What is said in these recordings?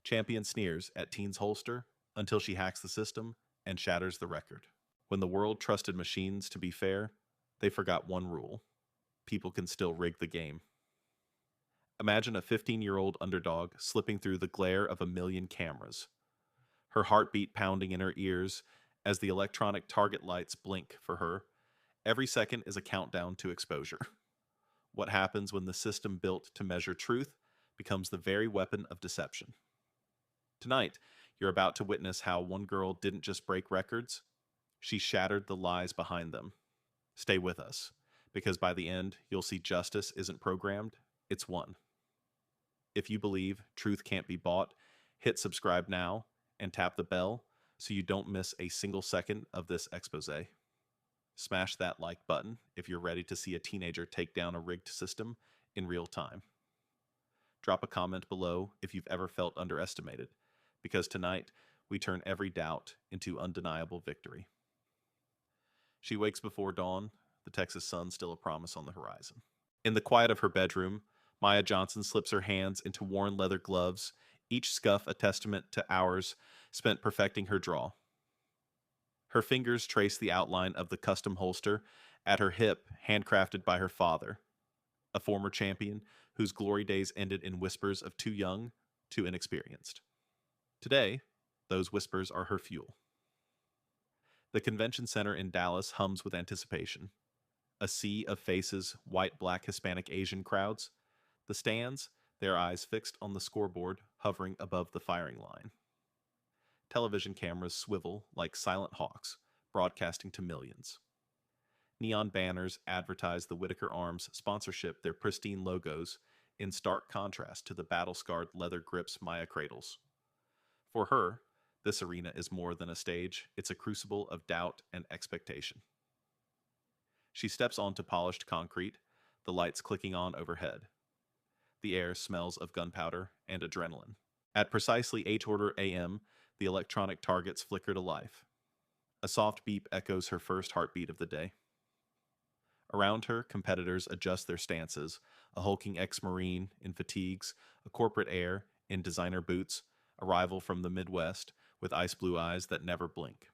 Champion Sneers at Teen's holster until she hacks the system and shatters the record. When the world trusted machines to be fair, they forgot one rule: people can still rig the game. Imagine a 15-year-old underdog slipping through the glare of a million cameras, her heartbeat pounding in her ears as the electronic target lights blink for her. Every second is a countdown to exposure. What happens when the system built to measure truth becomes the very weapon of deception? Tonight, you're about to witness how one girl didn't just break records, she shattered the lies behind them. Stay with us, because by the end, you'll see justice isn't programmed, it's won. If you believe truth can't be bought, hit subscribe now and tap the bell so you don't miss a single second of this expose. Smash that like button if you're ready to see a teenager take down a rigged system in real time. Drop a comment below if you've ever felt underestimated, because tonight we turn every doubt into undeniable victory. She wakes before dawn, the Texas sun still a promise on the horizon. In the quiet of her bedroom, Maya Johnson slips her hands into worn leather gloves, each scuff a testament to hours spent perfecting her draw. Her fingers trace the outline of the custom holster at her hip, handcrafted by her father, a former champion whose glory days ended in whispers of too young, too inexperienced. Today, those whispers are her fuel. The convention center in Dallas hums with anticipation. A sea of faces, white, black, Hispanic, Asian crowds. The stands, their eyes fixed on the scoreboard hovering above the firing line. Television cameras swivel like silent hawks, broadcasting to millions. Neon banners advertise the Whitaker Arms sponsorship, their pristine logos, in stark contrast to the battle-scarred leather grips Maya cradles. For her, this arena is more than a stage, it's a crucible of doubt and expectation. She steps onto polished concrete, the lights clicking on overhead. The air smells of gunpowder and adrenaline. At precisely 8:00 a.m., the electronic targets flicker to life. A soft beep echoes her first heartbeat of the day. Around her, competitors adjust their stances, a hulking ex-Marine in fatigues, a corporate heir in designer boots, a rival from the Midwest with ice-blue eyes that never blink.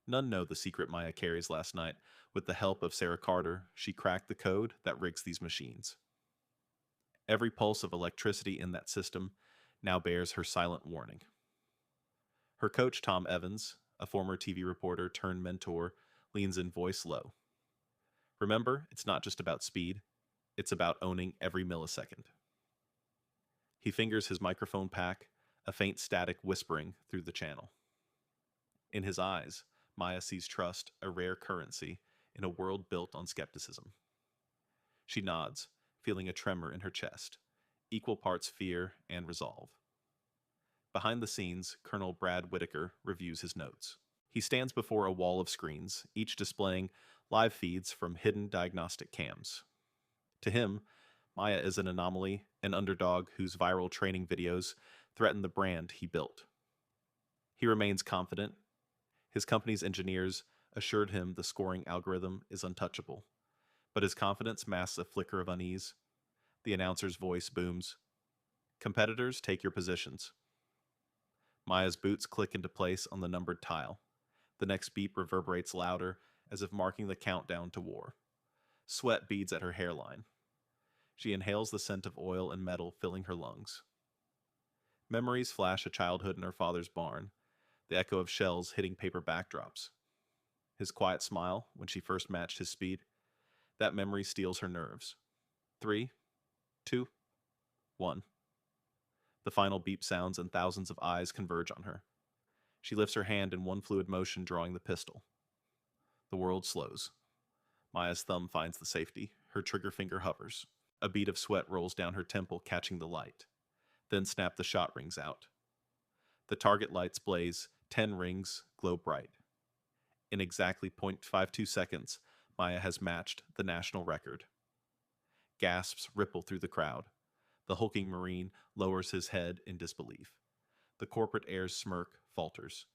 None know the secret Maya carries last night. With the help of Sarah Carter, she cracked the code that rigs these machines. Every pulse of electricity in that system now bears her silent warning. Her coach, Tom Evans, a former TV reporter turned mentor, leans in voice low. Remember, it's not just about speed, it's about owning every millisecond. He fingers his microphone pack, a faint static whispering through the channel. In his eyes, Maya sees trust, a rare currency, in a world built on skepticism. She nods, feeling a tremor in her chest, equal parts fear and resolve. Behind the scenes, Colonel Brad Whitaker reviews his notes. He stands before a wall of screens, each displaying live feeds from hidden diagnostic cams. To him, Maya is an anomaly, an underdog whose viral training videos threaten the brand he built. He remains confident. His company's engineers assured him the scoring algorithm is untouchable, but his confidence masks a flicker of unease. The announcer's voice booms, "Competitors, take your positions." Maya's boots click into place on the numbered tile. The next beep reverberates louder, as if marking the countdown to war. Sweat beads at her hairline. She inhales the scent of oil and metal filling her lungs. Memories flash a childhood in her father's barn, the echo of shells hitting paper backdrops. His quiet smile when she first matched his speed. That memory steals her nerves. 3, 2, 1. The final beep sounds and thousands of eyes converge on her. She lifts her hand in one fluid motion, drawing the pistol. The world slows. Maya's thumb finds the safety. Her trigger finger hovers. A bead of sweat rolls down her temple, catching the light. Then snap, the shot rings out. The target lights blaze. 10 rings glow bright. In exactly 0.52 seconds, Maya has matched the national record. Gasps ripple through the crowd. The hulking Marine lowers his head in disbelief. The corporate heir's smirk falters.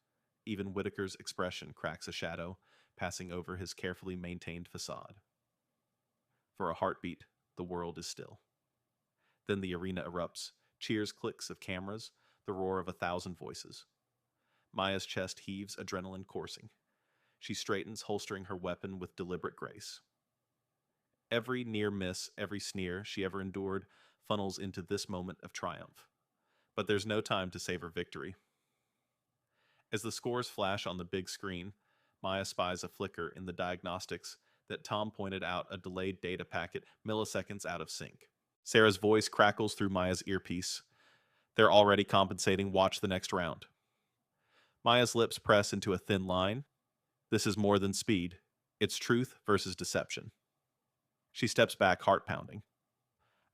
Even Whitaker's expression cracks a shadow, passing over his carefully maintained facade. For a heartbeat, the world is still. Then the arena erupts. Cheers, clicks of cameras. the roar of 1,000 voices. Maya's chest heaves, adrenaline coursing. She straightens, holstering her weapon with deliberate grace. Every near miss, every sneer she ever endured funnels into this moment of triumph. But there's no time to savor victory. As the scores flash on the big screen, Maya spies a flicker in the diagnostics that Tom pointed out a delayed data packet milliseconds out of sync. Sarah's voice crackles through Maya's earpiece. They're already compensating. Watch the next round. Maya's lips press into a thin line. This is more than speed. It's truth versus deception. She steps back, heart pounding.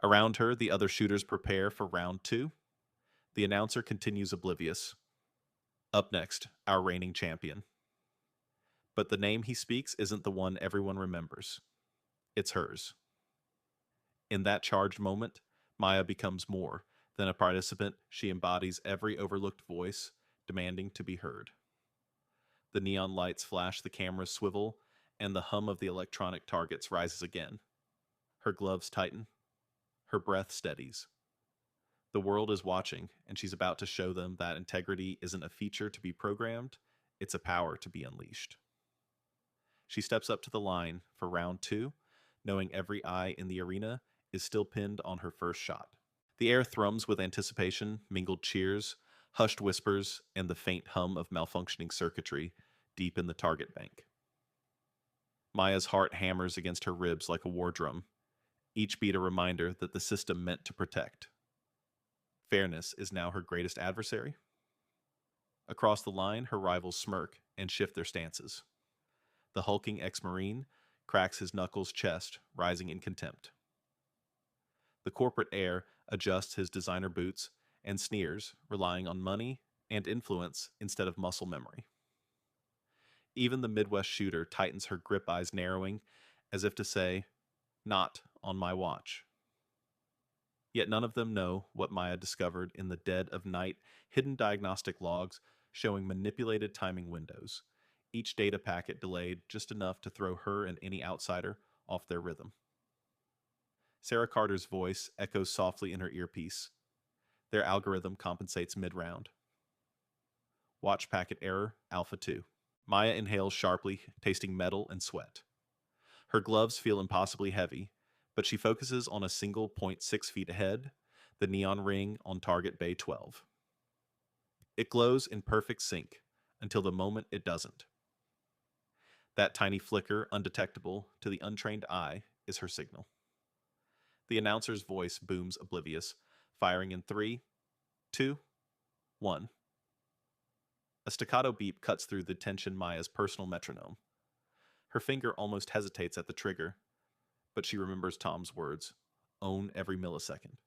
Around her, the other shooters prepare for round 2. The announcer continues oblivious. Up next, our reigning champion. But the name he speaks isn't the one everyone remembers. It's hers. In that charged moment, Maya becomes more than a participant. She embodies every overlooked voice, demanding to be heard. The neon lights flash, the cameras swivel, and the hum of the electronic targets rises again. Her gloves tighten. Her breath steadies. The world is watching, and she's about to show them that integrity isn't a feature to be programmed, it's a power to be unleashed. She steps up to the line for round 2, knowing every eye in the arena is still pinned on her first shot. The air thrums with anticipation, mingled cheers, hushed whispers, and the faint hum of malfunctioning circuitry deep in the target bank. Maya's heart hammers against her ribs like a war drum, each beat a reminder that the system meant to protect. Fairness is now her greatest adversary. Across the line, her rivals smirk and shift their stances. The hulking ex-Marine cracks his knuckles chest, rising in contempt. The corporate heir adjusts his designer boots and sneers, relying on money and influence instead of muscle memory. Even the Midwest shooter tightens her grip, eyes narrowing, as if to say, "Not on my watch." Yet none of them know what Maya discovered in the dead of night, hidden diagnostic logs showing manipulated timing windows, each data packet delayed just enough to throw her and any outsider off their rhythm. Sarah Carter's voice echoes softly in her earpiece. Their algorithm compensates mid-round. Watch packet error, Alpha 2. Maya inhales sharply, tasting metal and sweat. Her gloves feel impossibly heavy, but she focuses on a single 0.6 feet ahead, the neon ring on target bay 12. It glows in perfect sync until the moment it doesn't. That tiny flicker, undetectable to the untrained eye, is her signal. The announcer's voice booms oblivious, firing in 3, 2, 1. A staccato beep cuts through the tension Maya's personal metronome. Her finger almost hesitates at the trigger, but she remembers Tom's words, "Own every millisecond."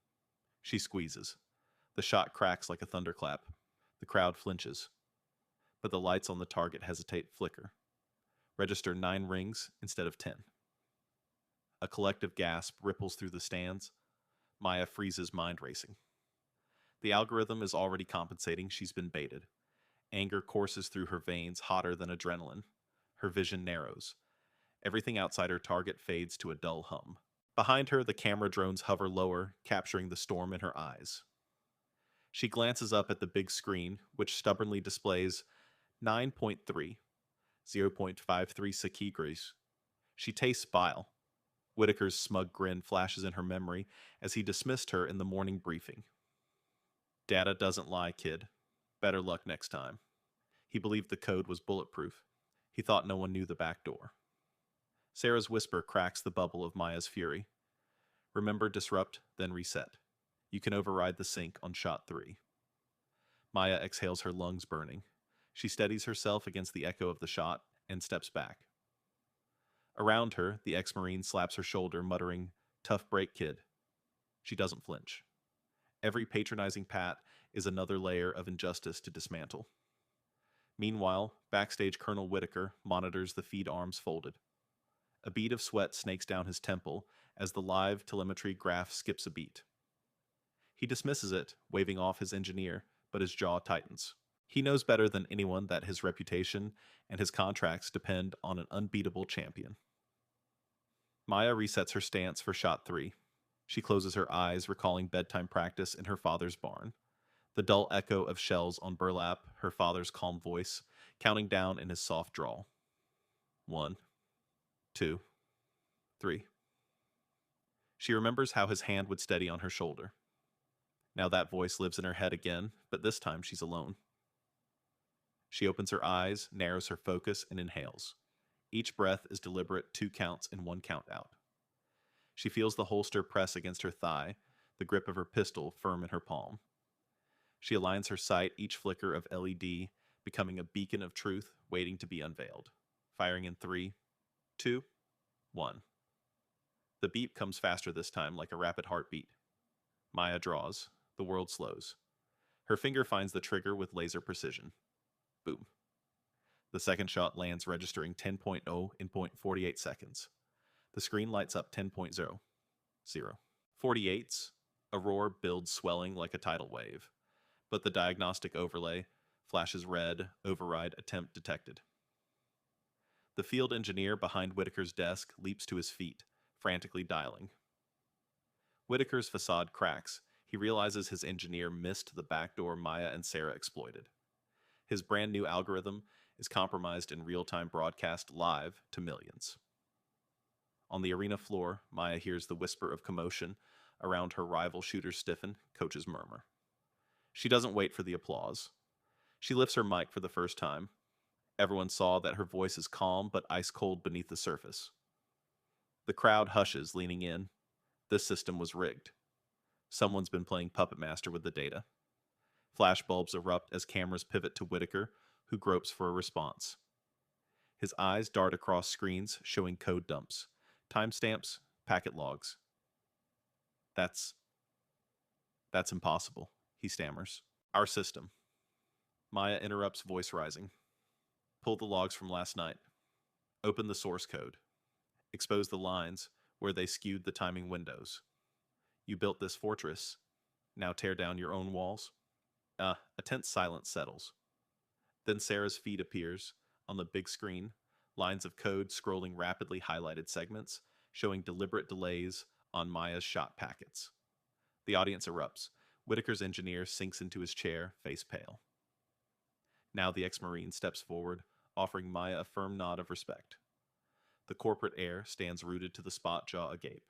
She squeezes. The shot cracks like a thunderclap. The crowd flinches. But the lights on the target hesitate, flicker. Register 9 rings instead of 10. A collective gasp ripples through the stands. Maya freezes, mind racing. The algorithm is already compensating. She's been baited. Anger courses through her veins, hotter than adrenaline. Her vision narrows. Everything outside her target fades to a dull hum. Behind her, the camera drones hover lower, capturing the storm in her eyes. She glances up at the big screen, which stubbornly displays 9.3, 0.53 sekigres. She tastes bile. Whitaker's smug grin flashes in her memory as he dismissed her in the morning briefing. "Data doesn't lie, kid. Better luck next time." He believed the code was bulletproof. He thought no one knew the back door. Sarah's whisper cracks the bubble of Maya's fury. "Remember, disrupt, then reset. You can override the sync on shot 3. Maya exhales, her lungs burning. She steadies herself against the echo of the shot and steps back. Around her, the ex-Marine slaps her shoulder, muttering, "Tough break, kid." She doesn't flinch. Every patronizing pat is another layer of injustice to dismantle. Meanwhile, backstage Colonel Whitaker monitors the feed arms folded. A bead of sweat snakes down his temple as the live telemetry graph skips a beat. He dismisses it, waving off his engineer, but his jaw tightens. He knows better than anyone that his reputation and his contracts depend on an unbeatable champion. Maya resets her stance for shot 3. She closes her eyes, recalling bedtime practice in her father's barn. The dull echo of shells on burlap, her father's calm voice, counting down in his soft drawl. 1, 2, 3. She remembers how his hand would steady on her shoulder. Now that voice lives in her head again, but this time she's alone. She opens her eyes, narrows her focus, and inhales. Each breath is deliberate, 2 counts and 1 count out. She feels the holster press against her thigh, the grip of her pistol firm in her palm. She aligns her sight, each flicker of LED becoming a beacon of truth waiting to be unveiled. Firing in 3, 2, 1. The beep comes faster this time, like a rapid heartbeat. Maya draws. The world slows. Her finger finds the trigger with laser precision. Boom. The second shot lands, registering 10.0 in 0.48 seconds. The screen lights up 10.0. 48s. A roar builds, swelling like a tidal wave. But the diagnostic overlay flashes red, override attempt detected. The field engineer behind Whitaker's desk leaps to his feet, frantically dialing. Whitaker's facade cracks. He realizes his engineer missed the backdoor Maya and Sarah exploited. His brand new algorithm is compromised in real-time broadcast live to millions. On the arena floor, Maya hears the whisper of commotion around her rival shooters stiffen, coaches murmur. She doesn't wait for the applause. She lifts her mic for the first time. Everyone saw that her voice is calm but ice-cold beneath the surface. The crowd hushes, leaning in. This system was rigged. Someone's been playing Puppet Master with the data. Flashbulbs erupt as cameras pivot to Whitaker, who gropes for a response. His eyes dart across screens, showing code dumps, timestamps, packet logs. That's impossible, he stammers. Our system. Maya interrupts, voice rising. Pull the logs from last night. Open the source code. Expose the lines where they skewed the timing windows. You built this fortress. Now tear down your own walls. A tense silence settles. Then Sarah's feed appears on the big screen, lines of code scrolling rapidly highlighted segments, showing deliberate delays on Maya's shot packets. The audience erupts. Whitaker's engineer sinks into his chair, face pale. Now the ex-Marine steps forward, offering Maya a firm nod of respect. The corporate heir stands rooted to the spot, jaw agape.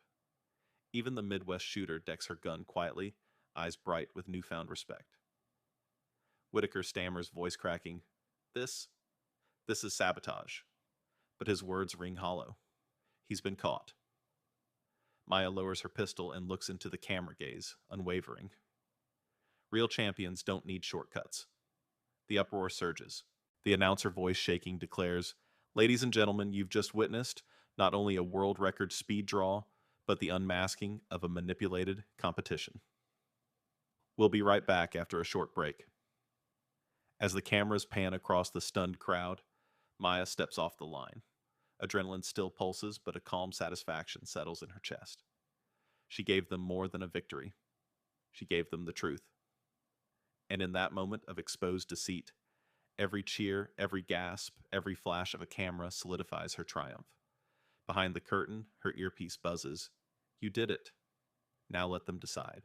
Even the Midwest shooter decks her gun quietly, eyes bright with newfound respect. Whitaker stammers, voice cracking, This is sabotage. But his words ring hollow. He's been caught. Maya lowers her pistol and looks into the camera gaze, unwavering. Real champions don't need shortcuts. The uproar surges. The announcer, voice shaking, declares, Ladies and gentlemen, you've just witnessed not only a world record speed draw, but the unmasking of a manipulated competition. We'll be right back after a short break. As the cameras pan across the stunned crowd, Maya steps off the line. Adrenaline still pulses, but a calm satisfaction settles in her chest. She gave them more than a victory. She gave them the truth. And in that moment of exposed deceit, every cheer, every gasp, every flash of a camera solidifies her triumph. Behind the curtain, her earpiece buzzes. You did it. Now let them decide.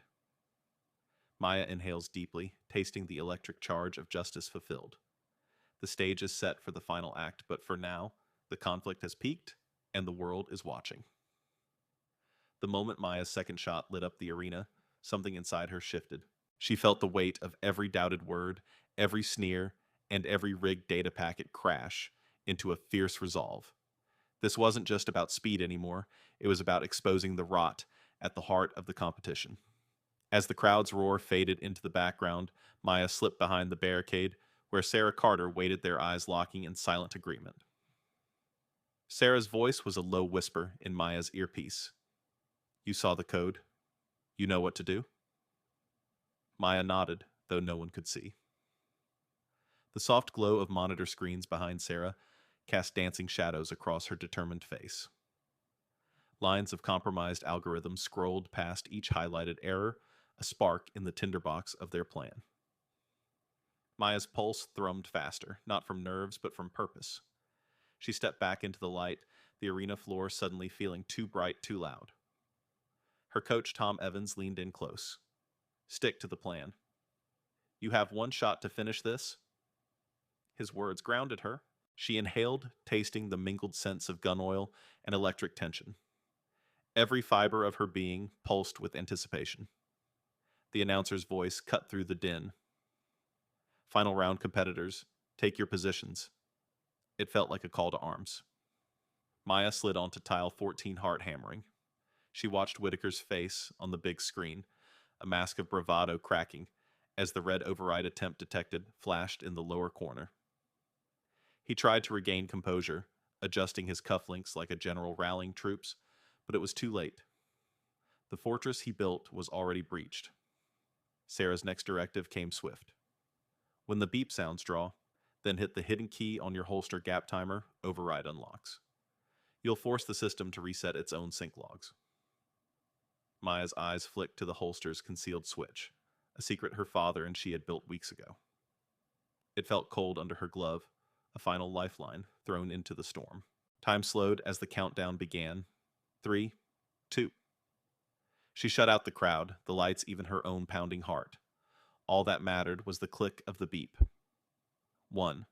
Maya inhales deeply, tasting the electric charge of justice fulfilled. The stage is set for the final act, but for now, the conflict has peaked, and the world is watching. The moment Maya's second shot lit up the arena, something inside her shifted. She felt the weight of every doubted word, every sneer, and every rigged data packet crash into a fierce resolve. This wasn't just about speed anymore, it was about exposing the rot at the heart of the competition. As the crowd's roar faded into the background, Maya slipped behind the barricade, where Sarah Carter waited, their eyes locking in silent agreement. Sarah's voice was a low whisper in Maya's earpiece. You saw the code. You know what to do? Maya nodded, though no one could see. The soft glow of monitor screens behind Sarah cast dancing shadows across her determined face. Lines of compromised algorithms scrolled past each highlighted error, a spark in the tinderbox of their plan. Maya's pulse thrummed faster, not from nerves, but from purpose. She stepped back into the light, the arena floor suddenly feeling too bright, too loud. Her coach, Tom Evans, leaned in close. Stick to the plan. You have one shot to finish this. His words grounded her. She inhaled, tasting the mingled scents of gun oil and electric tension. Every fiber of her being pulsed with anticipation. The announcer's voice cut through the din. Final round competitors, take your positions. It felt like a call to arms. Maya slid onto tile 14, heart hammering. She watched Whitaker's face on the big screen, a mask of bravado cracking as the red override attempt detected flashed in the lower corner. He tried to regain composure, adjusting his cufflinks like a general rallying troops, but it was too late. The fortress he built was already breached. Sarah's next directive came swift. When the beep sounds draw, then hit the hidden key on your holster gap timer, override unlocks. You'll force the system to reset its own sync logs. Maya's eyes flicked to the holster's concealed switch, a secret her father and she had built weeks ago. It felt cold under her glove, a final lifeline thrown into the storm. Time slowed as the countdown began. 3, 2. She shut out the crowd, the lights, even her own pounding heart. All that mattered was the click of the beep. 1.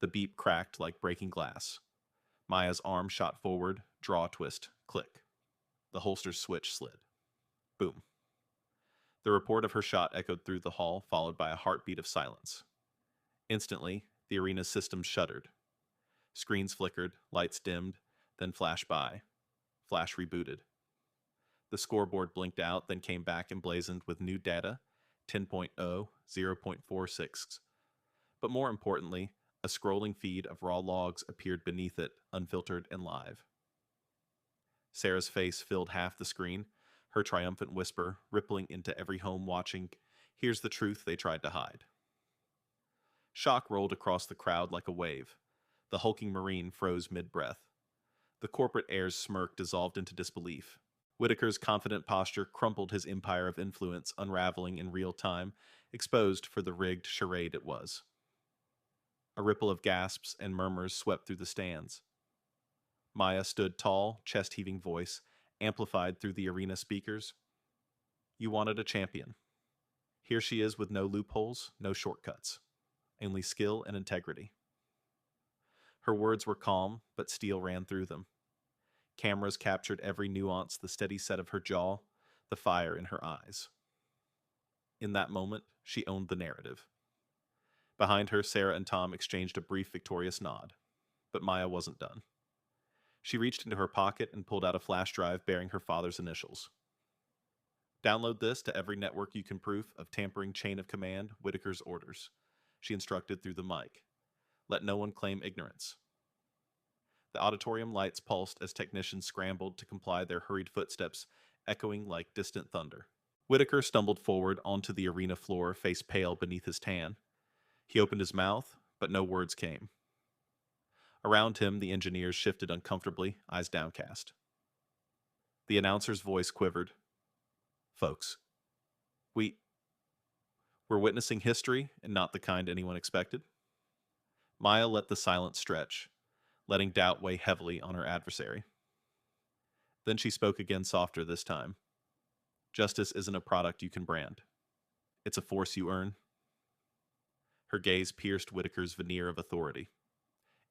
The beep cracked like breaking glass. Maya's arm shot forward, draw twist, click. The holster's switch slid. Boom. The report of her shot echoed through the hall, followed by a heartbeat of silence. Instantly, the arena's systems shuddered. Screens flickered, lights dimmed, then flashed by. Flash rebooted. The scoreboard blinked out, then came back emblazoned with new data, 10.0, 0.46. But more importantly, a scrolling feed of raw logs appeared beneath it, unfiltered and live. Sarah's face filled half the screen, her triumphant whisper rippling into every home watching, "Here's the truth they tried to hide." Shock rolled across the crowd like a wave. The hulking Marine froze mid-breath. The corporate heir's smirk dissolved into disbelief. Whitaker's confident posture crumpled, his empire of influence unraveling in real time, exposed for the rigged charade it was. A ripple of gasps and murmurs swept through the stands. Maya stood tall, chest-heaving voice, amplified through the arena speakers. "You wanted a champion. Here she is with no loopholes, no shortcuts. Only skill and integrity." Her words were calm, but steel ran through them. Cameras captured every nuance, the steady set of her jaw, the fire in her eyes. In that moment, she owned the narrative. Behind her, Sarah and Tom exchanged a brief victorious nod. But Maya wasn't done. She reached into her pocket and pulled out a flash drive bearing her father's initials. "Download this to every network you can proof of tampering chain of command, Whitaker's orders," she instructed through the mic. "Let no one claim ignorance." The auditorium lights pulsed as technicians scrambled to comply, their hurried footsteps echoing like distant thunder. Whitaker stumbled forward onto the arena floor, face pale beneath his tan. He opened his mouth, but no words came. Around him, the engineers shifted uncomfortably, eyes downcast. The announcer's voice quivered. "Folks, we're witnessing history, and not the kind anyone expected." Maya let the silence stretch, letting doubt weigh heavily on her adversary. Then she spoke again, softer this time. "Justice isn't a product you can brand. It's a force you earn." Her gaze pierced Whitaker's veneer of authority.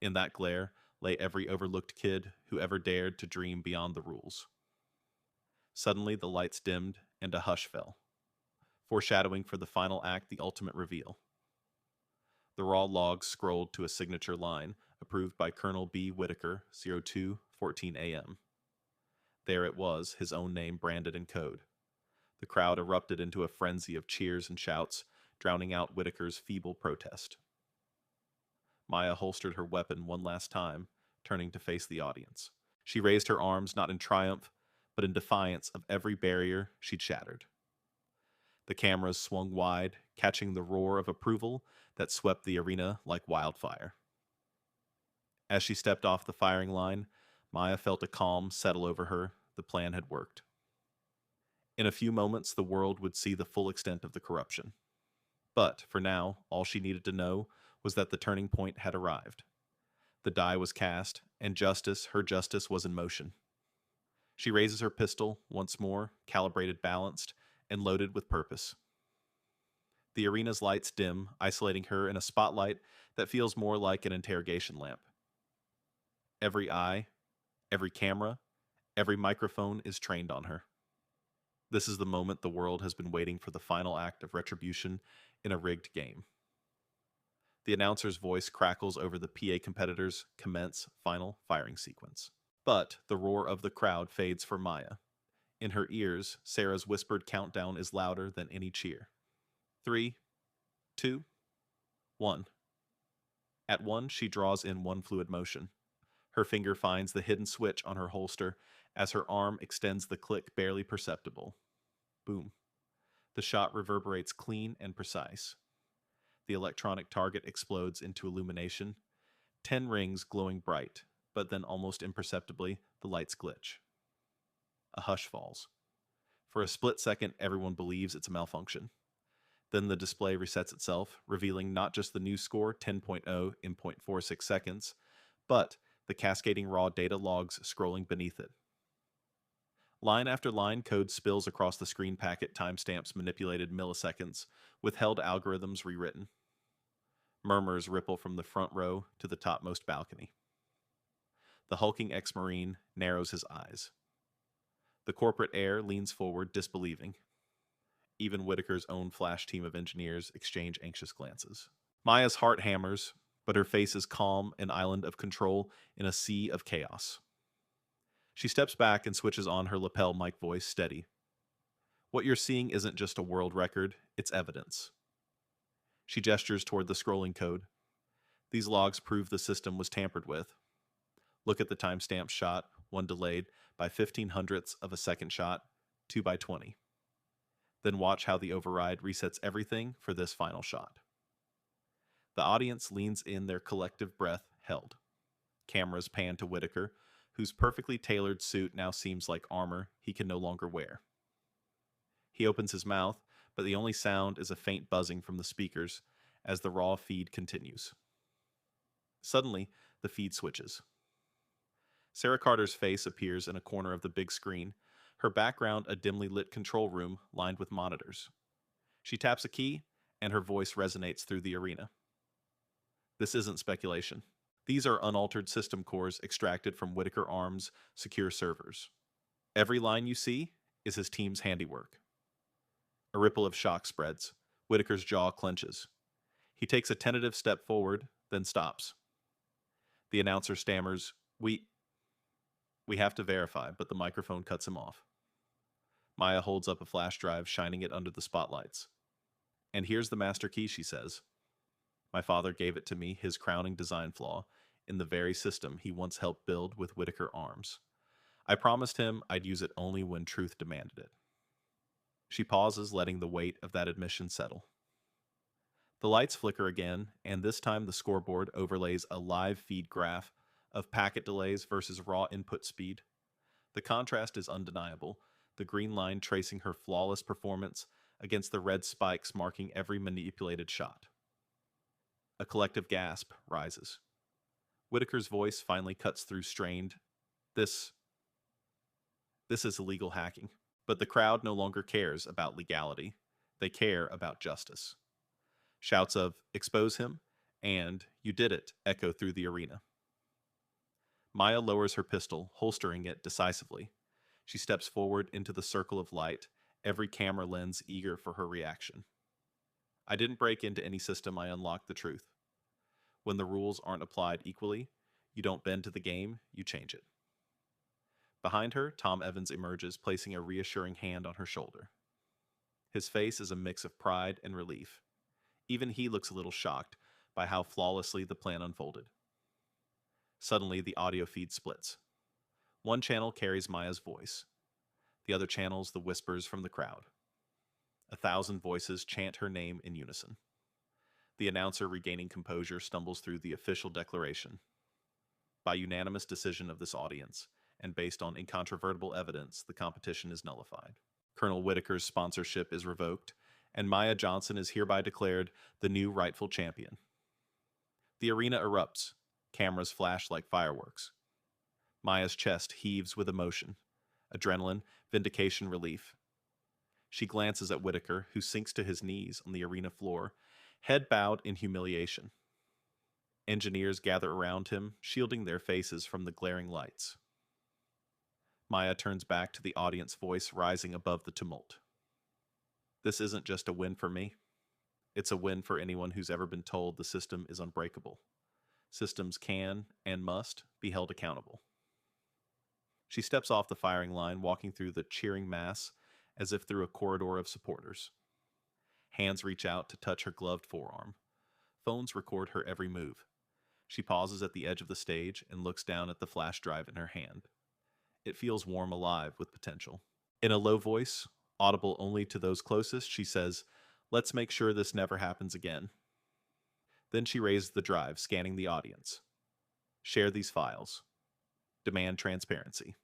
In that glare lay every overlooked kid who ever dared to dream beyond the rules. Suddenly, the lights dimmed and a hush fell, foreshadowing for the final act, the ultimate reveal. The raw logs scrolled to a signature line, approved by Colonel B. Whitaker, 02:14 a.m. There it was, his own name branded in code. The crowd erupted into a frenzy of cheers and shouts, drowning out Whitaker's feeble protest. Maya holstered her weapon one last time, turning to face the audience. She raised her arms not in triumph, but in defiance of every barrier she'd shattered. The cameras swung wide, catching the roar of approval that swept the arena like wildfire. As she stepped off the firing line, Maya felt a calm settle over her. The plan had worked. In a few moments, the world would see the full extent of the corruption. But, for now, all she needed to know was that the turning point had arrived. The die was cast, and justice, her justice, was in motion. She raises her pistol, once more, calibrated, balanced, and loaded with purpose. The arena's lights dim, isolating her in a spotlight that feels more like an interrogation lamp. Every eye, every camera, every microphone is trained on her. This is the moment the world has been waiting for, the final act of retribution in a rigged game. The announcer's voice crackles over the PA competitors' commence final firing sequence. But the roar of the crowd fades for Maya. In her ears, Sarah's whispered countdown is louder than any cheer. 3, 2, 1. At 1, she draws in one fluid motion. Her finger finds the hidden switch on her holster as her arm extends, the click barely perceptible. Boom. The shot reverberates clean and precise. The electronic target explodes into illumination, 10 rings glowing bright, but then almost imperceptibly, the lights glitch. A hush falls. For a split second, everyone believes it's a malfunction. Then the display resets itself, revealing not just the new score, 10.0 in 0.46 seconds, but the cascading raw data logs scrolling beneath it. Line after line, code spills across the screen, packet timestamps manipulated milliseconds, withheld algorithms rewritten. Murmurs ripple from the front row to the topmost balcony. The hulking ex-Marine narrows his eyes. The corporate heir leans forward, disbelieving. Even Whitaker's own flash team of engineers exchange anxious glances. Maya's heart hammers, but her face is calm, an island of control in a sea of chaos. She steps back and switches on her lapel mic voice, steady. What you're seeing isn't just a world record, it's evidence. She gestures toward the scrolling code. These logs prove the system was tampered with. Look at the timestamp shot, one delayed by 15/100ths of a second shot, 2 by 20. Then watch how the override resets everything for this final shot. The audience leans in, their collective breath held. Cameras pan to Whitaker, whose perfectly tailored suit now seems like armor he can no longer wear. He opens his mouth, but the only sound is a faint buzzing from the speakers as the raw feed continues. Suddenly, the feed switches. Sarah Carter's face appears in a corner of the big screen, her background a dimly lit control room lined with monitors. She taps a key, and her voice resonates through the arena. This isn't speculation. These are unaltered system cores extracted from Whitaker Arms' secure servers. Every line you see is his team's handiwork. A ripple of shock spreads. Whitaker's jaw clenches. He takes a tentative step forward, then stops. The announcer stammers, We have to verify, but the microphone cuts him off. Maya holds up a flash drive, shining it under the spotlights. And here's the master key, she says. My father gave it to me, his crowning design flaw, in the very system he once helped build with Whitaker Arms. I promised him I'd use it only when truth demanded it. She pauses, letting the weight of that admission settle. The lights flicker again, and this time the scoreboard overlays a live feed graph of packet delays versus raw input speed. The contrast is undeniable, the green line tracing her flawless performance against the red spikes marking every manipulated shot. A collective gasp rises. Whitaker's voice finally cuts through strained. This is illegal hacking. But the crowd no longer cares about legality. They care about justice. Shouts of, expose him, and you did it, echo through the arena. Maya lowers her pistol, holstering it decisively. She steps forward into the circle of light, every camera lens eager for her reaction. I didn't break into any system, I unlocked the truth. When the rules aren't applied equally, you don't bend to the game, you change it. Behind her, Tom Evans emerges, placing a reassuring hand on her shoulder. His face is a mix of pride and relief. Even he looks a little shocked by how flawlessly the plan unfolded. Suddenly, the audio feed splits. One channel carries Maya's voice. The other channels the whispers from the crowd. 1,000 voices chant her name in unison. The announcer, regaining composure, stumbles through the official declaration. By unanimous decision of this audience, and based on incontrovertible evidence, the competition is nullified. Colonel Whitaker's sponsorship is revoked, and Maya Johnson is hereby declared the new rightful champion. The arena erupts. Cameras flash like fireworks. Maya's chest heaves with emotion, adrenaline, vindication, relief. She glances at Whitaker, who sinks to his knees on the arena floor, head bowed in humiliation. Engineers gather around him, shielding their faces from the glaring lights. Maya turns back to the audience voice rising above the tumult. This isn't just a win for me. It's a win for anyone who's ever been told the system is unbreakable. Systems can, and must, be held accountable. She steps off the firing line, walking through the cheering mass as if through a corridor of supporters. Hands reach out to touch her gloved forearm. Phones record her every move. She pauses at the edge of the stage and looks down at the flash drive in her hand. It feels warm, alive with potential. In a low voice, audible only to those closest, she says, "Let's make sure this never happens again." Then she raises the drive, scanning the audience. Share these files. Demand transparency.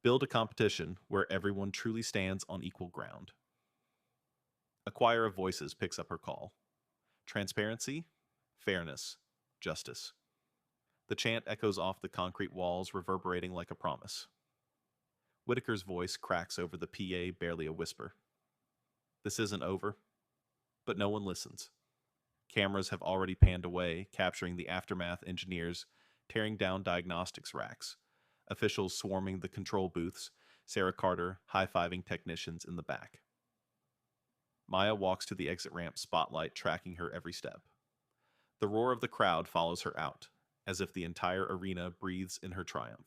Build a competition where everyone truly stands on equal ground. A choir of voices picks up her call. Transparency, fairness, justice. The chant echoes off the concrete walls, reverberating like a promise. Whitaker's voice cracks over the PA, barely a whisper. This isn't over, but no one listens. Cameras have already panned away, capturing the aftermath engineers tearing down diagnostics racks, officials swarming the control booths, Sarah Carter high-fiving technicians in the back. Maya walks to the exit ramp, spotlight tracking her every step. The roar of the crowd follows her out, as if the entire arena breathes in her triumph.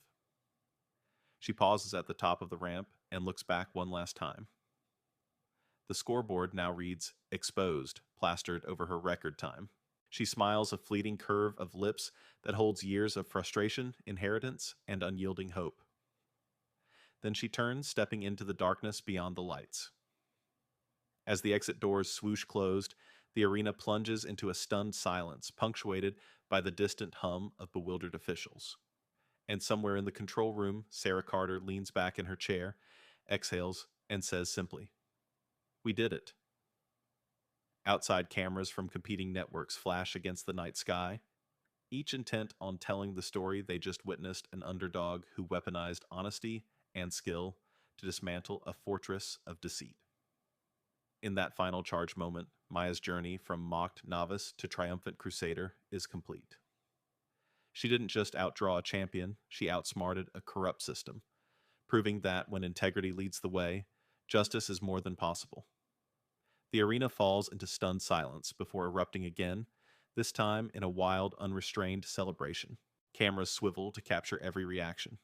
She pauses at the top of the ramp and looks back one last time. The scoreboard now reads "exposed," plastered over her record time. She smiles, a fleeting curve of lips that holds years of frustration, inheritance, and unyielding hope. Then she turns, stepping into the darkness beyond the lights. As the exit doors swoosh closed, the arena plunges into a stunned silence, punctuated by the distant hum of bewildered officials. And somewhere in the control room, Sarah Carter leans back in her chair, exhales, and says simply, "We did it." Outside, cameras from competing networks flash against the night sky, each intent on telling the story they just witnessed: an underdog who weaponized honesty and skill to dismantle a fortress of deceit. In that final charge moment, Maya's journey from mocked novice to triumphant crusader is complete. She didn't just outdraw a champion, she outsmarted a corrupt system, proving that when integrity leads the way, justice is more than possible. The arena falls into stunned silence before erupting again, this time in a wild, unrestrained celebration. Cameras swivel to capture every reaction.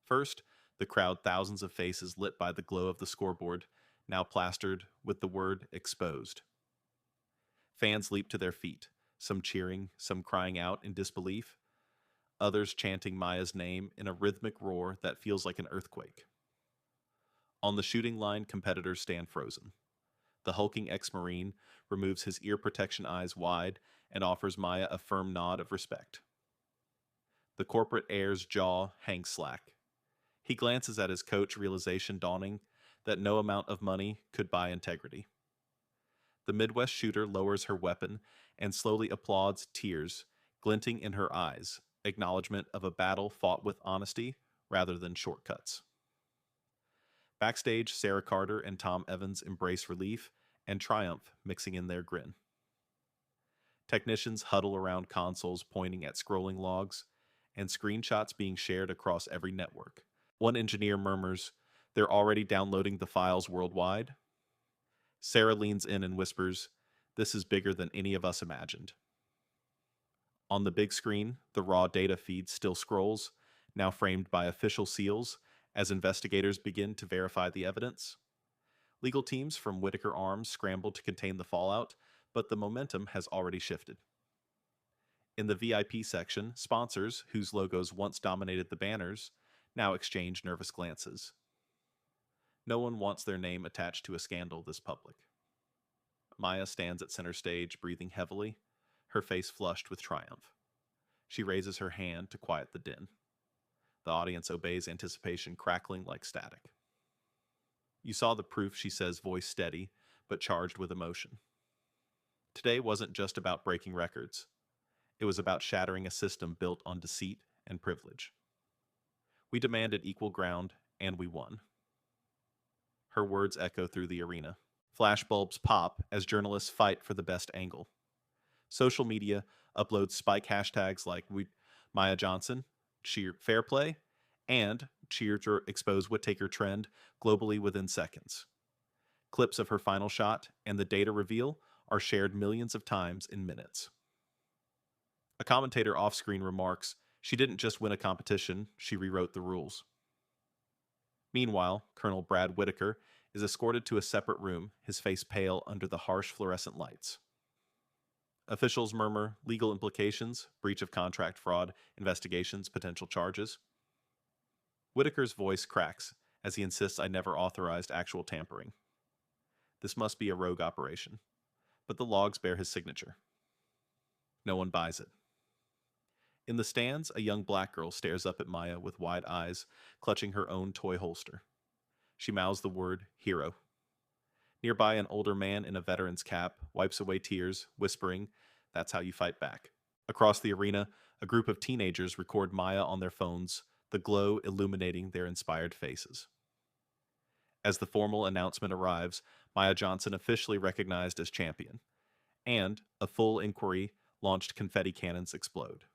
First, the crowd, thousands of faces lit by the glow of the scoreboard, now plastered with the word "exposed." Fans leap to their feet, some cheering, some crying out in disbelief, others chanting Maya's name in a rhythmic roar that feels like an earthquake. On the shooting line, competitors stand frozen. The hulking ex-Marine removes his ear protection eyes wide and offers Maya a firm nod of respect. The corporate heir's jaw hangs slack. He glances at his coach, realization dawning that no amount of money could buy integrity. The Midwest shooter lowers her weapon and slowly applauds, tears glinting in her eyes, acknowledgement of a battle fought with honesty rather than shortcuts. Backstage, Sarah Carter and Tom Evans embrace relief and triumph, mixing in their grin. Technicians huddle around consoles pointing at scrolling logs and screenshots being shared across every network. One engineer murmurs, "They're already downloading the files worldwide." Sarah leans in and whispers, "This is bigger than any of us imagined." On the big screen, the raw data feed still scrolls, now framed by official seals, as investigators begin to verify the evidence. Legal teams from Whitaker Arms scramble to contain the fallout, but the momentum has already shifted. In the VIP section, sponsors, whose logos once dominated the banners, now exchange nervous glances. No one wants their name attached to a scandal this public. Maya stands at center stage, breathing heavily, her face flushed with triumph. She raises her hand to quiet the din. The audience obeys, anticipation crackling like static. "You saw the proof," she says, voice steady, but charged with emotion. Today wasn't just about breaking records. It was about shattering a system built on deceit and privilege. We demanded equal ground, and we won. Her words echo through the arena. Flashbulbs pop as journalists fight for the best angle. Social media uploads spike hashtags like Maya Johnson, cheer fair play, and cheer to expose Whittaker trend globally within seconds. Clips of her final shot and the data reveal are shared millions of times in minutes. A commentator off screen remarks, "She didn't just win a competition, she rewrote the rules." Meanwhile, Colonel Brad Whittaker is escorted to a separate room, his face pale under the harsh fluorescent lights. Officials murmur legal implications, breach of contract fraud, investigations, potential charges. Whittaker's voice cracks as he insists I never authorized actual tampering. This must be a rogue operation, but the logs bear his signature. No one buys it. In the stands, a young black girl stares up at Maya with wide eyes, clutching her own toy holster. She mouths the word hero. Nearby, an older man in a veteran's cap wipes away tears, whispering, "That's how you fight back." Across the arena, a group of teenagers record Maya on their phones, the glow illuminating their inspired faces. As the formal announcement arrives, Maya Johnson officially recognized as champion, and a full inquiry launched confetti cannons explode.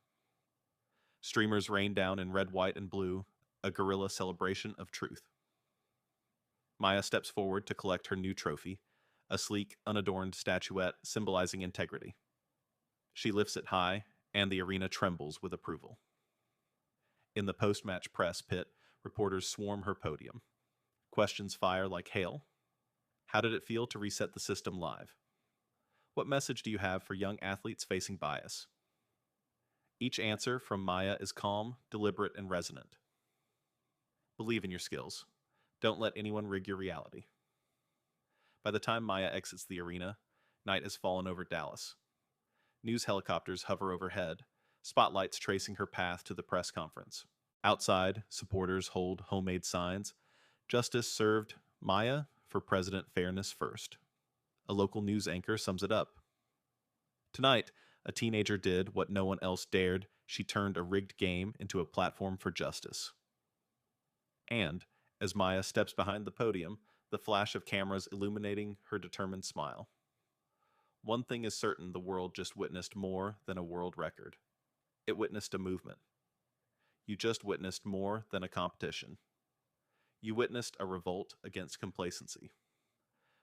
Streamers rain down in red, white, and blue, a guerrilla celebration of truth. Maya steps forward to collect her new trophy, a sleek, unadorned statuette symbolizing integrity. She lifts it high, and the arena trembles with approval. In the post-match press pit, reporters swarm her podium. Questions fire like hail. How did it feel to reset the system live? What message do you have for young athletes facing bias? Each answer from Maya is calm, deliberate, and resonant. Believe in your skills. Don't let anyone rig your reality. By the time Maya exits the arena, night has fallen over Dallas. News helicopters hover overhead, spotlights tracing her path to the press conference. Outside, supporters hold homemade signs. "Justice served Maya for President Fairness First." A local news anchor sums it up. Tonight, a teenager did what no one else dared. She turned a rigged game into a platform for justice. And, as Maya steps behind the podium, the flash of cameras illuminating her determined smile. One thing is certain, the world just witnessed more than a world record. It witnessed a movement. You just witnessed more than a competition. You witnessed a revolt against complacency.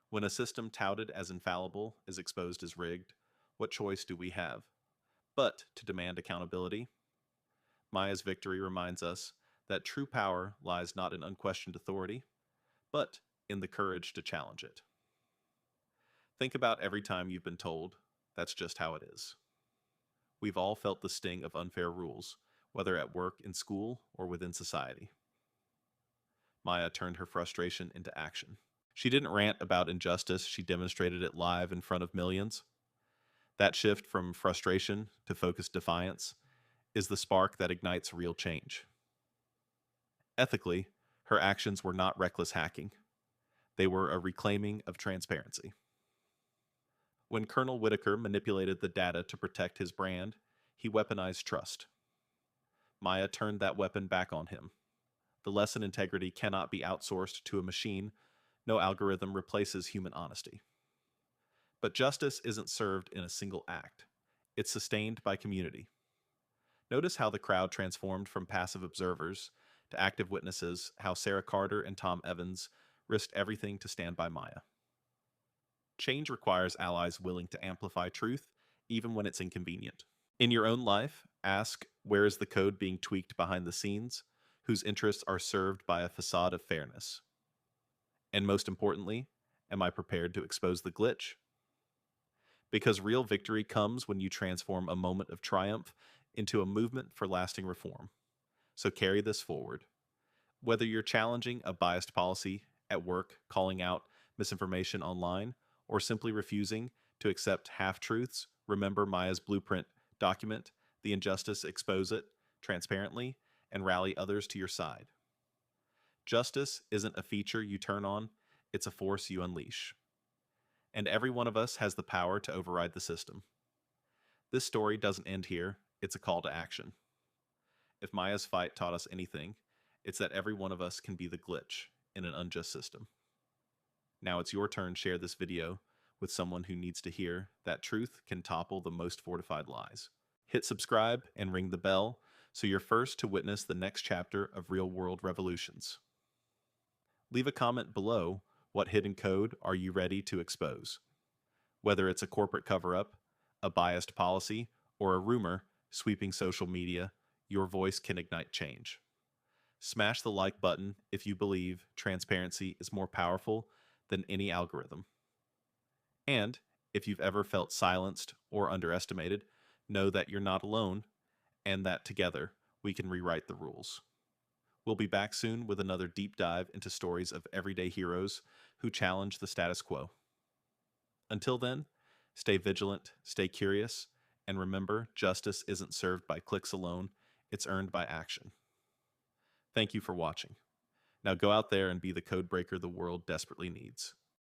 When a system touted as infallible is exposed as rigged, what choice do we have but to demand accountability? Maya's victory reminds us that true power lies not in unquestioned authority, but in the courage to challenge it. Think about every time you've been told, "That's just how it is." We've all felt the sting of unfair rules, whether at work, in school, or within society. Maya turned her frustration into action. She didn't rant about injustice, she demonstrated it live in front of millions. That shift from frustration to focused defiance is the spark that ignites real change. Ethically, her actions were not reckless hacking. They were a reclaiming of transparency. When Colonel Whittaker manipulated the data to protect his brand, he weaponized trust. Maya turned that weapon back on him. The lesson integrity cannot be outsourced to a machine. No algorithm replaces human honesty. But justice isn't served in a single act. It's sustained by community. Notice how the crowd transformed from passive observers to active witnesses, how Sarah Carter and Tom Evans risked everything to stand by Maya. Change requires allies willing to amplify truth, even when it's inconvenient. In your own life, ask, where is the code being tweaked behind the scenes, whose interests are served by a facade of fairness? And most importantly, am I prepared to expose the glitch? Because real victory comes when you transform a moment of triumph into a movement for lasting reform. So carry this forward. Whether you're challenging a biased policy at work, calling out misinformation online, or simply refusing to accept half-truths, remember Maya's blueprint: document the injustice, expose it transparently, and rally others to your side. Justice isn't a feature you turn on, it's a force you unleash. And every one of us has the power to override the system. This story doesn't end here, it's a call to action. If Maya's fight taught us anything, it's that every one of us can be the glitch in an unjust system. Now it's your turn to share this video with someone who needs to hear that truth can topple the most fortified lies. Hit subscribe and ring the bell so you're first to witness the next chapter of real-world revolutions. Leave a comment below. What hidden code are you ready to expose? Whether it's a corporate cover-up, a biased policy, or a rumor sweeping social media, your voice can ignite change. Smash the like button if you believe transparency is more powerful than any algorithm. And if you've ever felt silenced or underestimated, know that you're not alone and that together we can rewrite the rules. We'll be back soon with another deep dive into stories of everyday heroes who challenge the status quo. Until then, stay vigilant, stay curious, and remember, justice isn't served by clicks alone, it's earned by action. Thank you for watching. Now go out there and be the code breaker the world desperately needs.